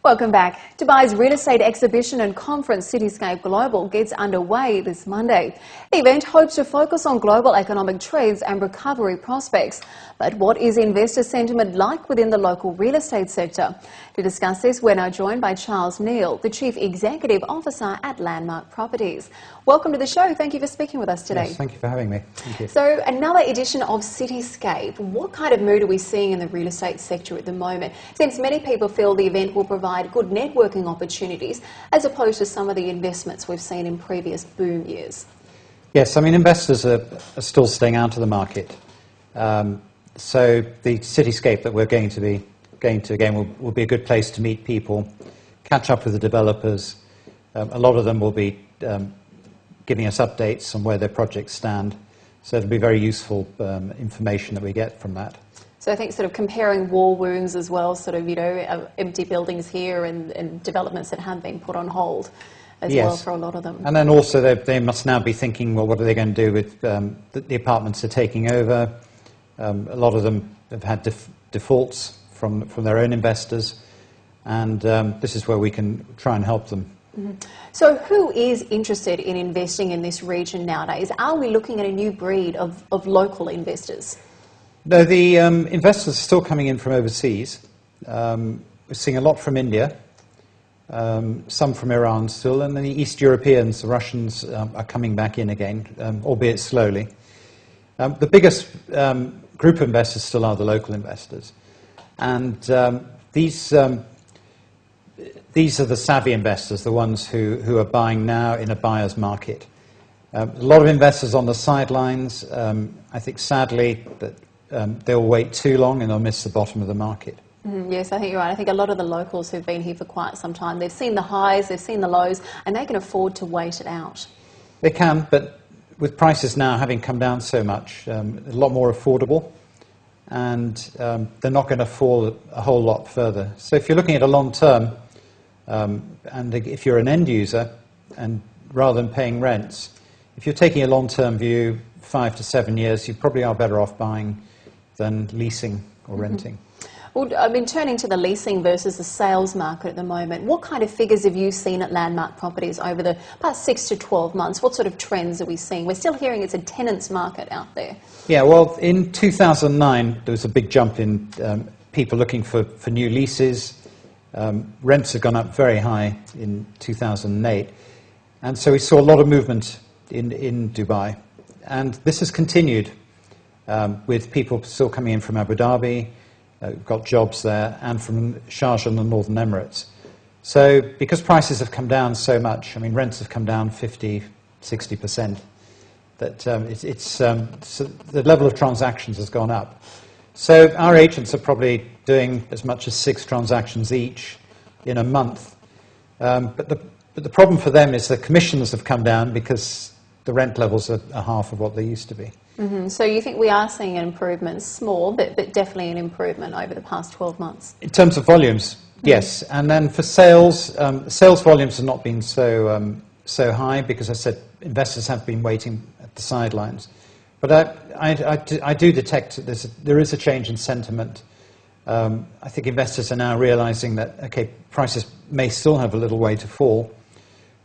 Welcome back. Dubai's real estate exhibition and conference Cityscape Global gets underway this Monday. The event hopes to focus on global economic trends and recovery prospects. But what is investor sentiment like within the local real estate sector? To discuss this, we're now joined by Charles Neal, the Chief Executive Officer at Landmark Properties. Welcome to the show. Thank you for speaking with us today. Yes, thank you for having me. Thank you. So, another edition of Cityscape. What kind of mood are we seeing in the real estate sector at the moment? Since many people feel the event will provide good networking opportunities as opposed to some of the investments we've seen in previous boom years. Yes, I mean, investors are still staying out of the market. So the Cityscape that we're going to again will be a good place to meet people, catch up with the developers. A lot of them will be giving us updates on where their projects stand. So it'll be very useful information that we get from that. So I think sort of comparing war wounds as well, sort of, empty buildings here and developments that have been put on hold as well for a lot of them. And then also they must now be thinking, well, what are they going to do with the apartments they're taking over? A lot of them have had defaults from their own investors, and this is where we can try and help them. Mm-hmm. So who is interested in investing in this region nowadays? Are we looking at a new breed of local investors? No, the investors are still coming in from overseas. We're seeing a lot from India, some from Iran still, and then the East Europeans, the Russians, are coming back in again, albeit slowly. The biggest group of investors still are the local investors. And these are the savvy investors, the ones who are buying now in a buyer's market. A lot of investors on the sidelines. I think, sadly, that they'll wait too long and they'll miss the bottom of the market. Yes, I think you're right. I think a lot of the locals who've been here for quite some time, they've seen the highs, they've seen the lows, and they can afford to wait it out. They can, but with prices now having come down so much, a lot more affordable, and they're not going to fall a whole lot further. So if you're looking at a long term, and if you're an end user, and rather than paying rents, if you're taking a long-term view, 5 to 7 years, you probably are better off buying than leasing or renting. Well, I mean, turning to the leasing versus the sales market at the moment, what kind of figures have you seen at Landmark Properties over the past 6 to 12 months? What sort of trends are we seeing? We're still hearing it's a tenant's market out there. Yeah, well, in 2009, there was a big jump in people looking for new leases. Rents have gone up very high in 2008. And so we saw a lot of movement in Dubai. And this has continued with people still coming in from Abu Dhabi, got jobs there, and from Sharjah and the Northern Emirates. So because prices have come down so much, I mean, rents have come down 50, 60%, that so the level of transactions has gone up. So our agents are probably doing as much as 6 transactions each in a month. But the problem for them is the commissions have come down because the rent levels are half of what they used to be. Mm-hmm. So you think we are seeing an improvement, small, but definitely an improvement over the past 12 months? In terms of volumes, yes. And then for sales, sales volumes have not been so high because, as I said, investors have been waiting at the sidelines. But I do detect there is a change in sentiment. I think investors are now realizing that, okay, prices may still have a little way to fall,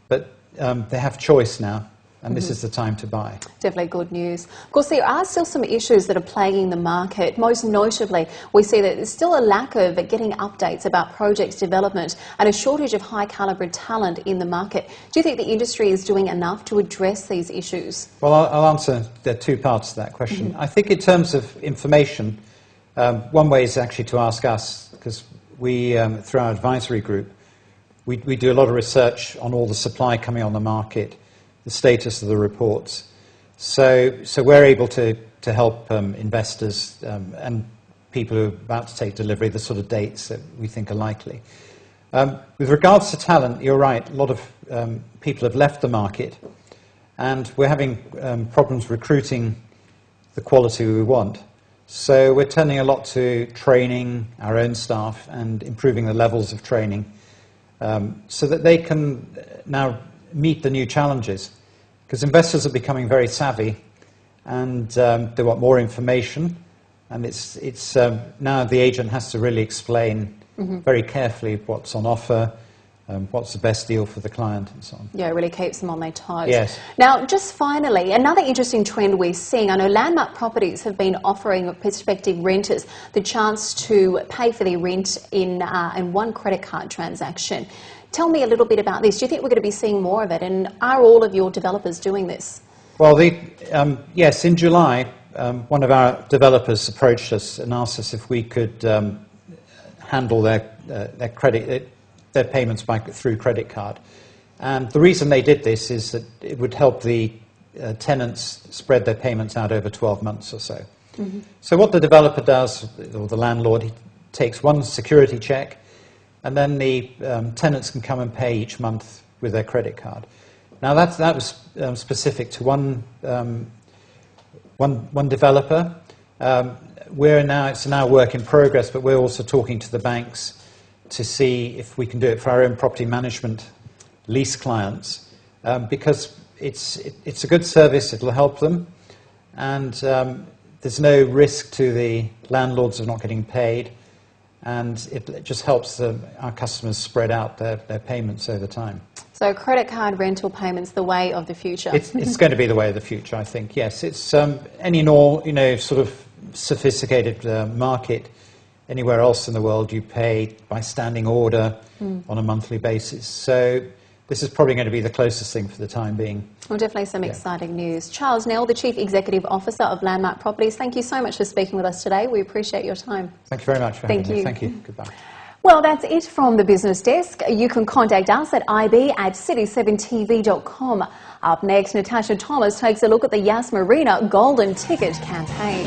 but they have choice now. And this is the time to buy. Definitely good news. Of course, there are still some issues that are plaguing the market. Most notably, we see that there's still a lack of getting updates about projects development and a shortage of high-calibre talent in the market. Do you think the industry is doing enough to address these issues? Well, I'll answer. There are 2 parts to that question. I think in terms of information, one way is actually to ask us, because we, through our advisory group, we do a lot of research on all the supply coming on the market, the status of the reports. So we're able to help investors and people who are about to take delivery, the sort of dates that we think are likely. With regards to talent, you're right, a lot of people have left the market, and we're having problems recruiting the quality we want. So we're turning a lot to training our own staff and improving the levels of training so that they can now meet the new challenges. Because investors are becoming very savvy, and they want more information, and it's now the agent has to really explain very carefully what's on offer, what's the best deal for the client and so on. Yeah, it really keeps them on their toes. Yes. Now, just finally, another interesting trend we're seeing. I know Landmark Properties have been offering prospective renters the chance to pay for their rent in one credit card transaction. Tell me a little bit about this. Do you think we're going to be seeing more of it? And are all of your developers doing this? Well, yes, in July, one of our developers approached us and asked us if we could handle their payments through credit card. And the reason they did this is that it would help the tenants spread their payments out over 12 months or so. So what the developer does, or the landlord, he takes one security check, and then the tenants can come and pay each month with their credit card. Now that was specific to one developer. It's now work in progress, but we're also talking to the banks to see if we can do it for our own property management lease clients, because it's a good service. It'll help them, and there's no risk to the landlords of not getting paid. And it just helps our customers spread out their payments over time. So credit card rental payments, the way of the future. It's going to be the way of the future, I think. Yes, it's any and all sort of sophisticated market. Anywhere else in the world, you pay by standing order on a monthly basis. So this is probably going to be the closest thing for the time being. Well, definitely some exciting news. Charles Nell, the Chief Executive Officer of Landmark Properties, thank you so much for speaking with us today. We appreciate your time. Thank you very much for having me. Thank you. Goodbye. Well, that's it from the business desk. You can contact us at ib@city7tv.com. Up next, Natasha Thomas takes a look at the Yas Marina Golden Ticket campaign.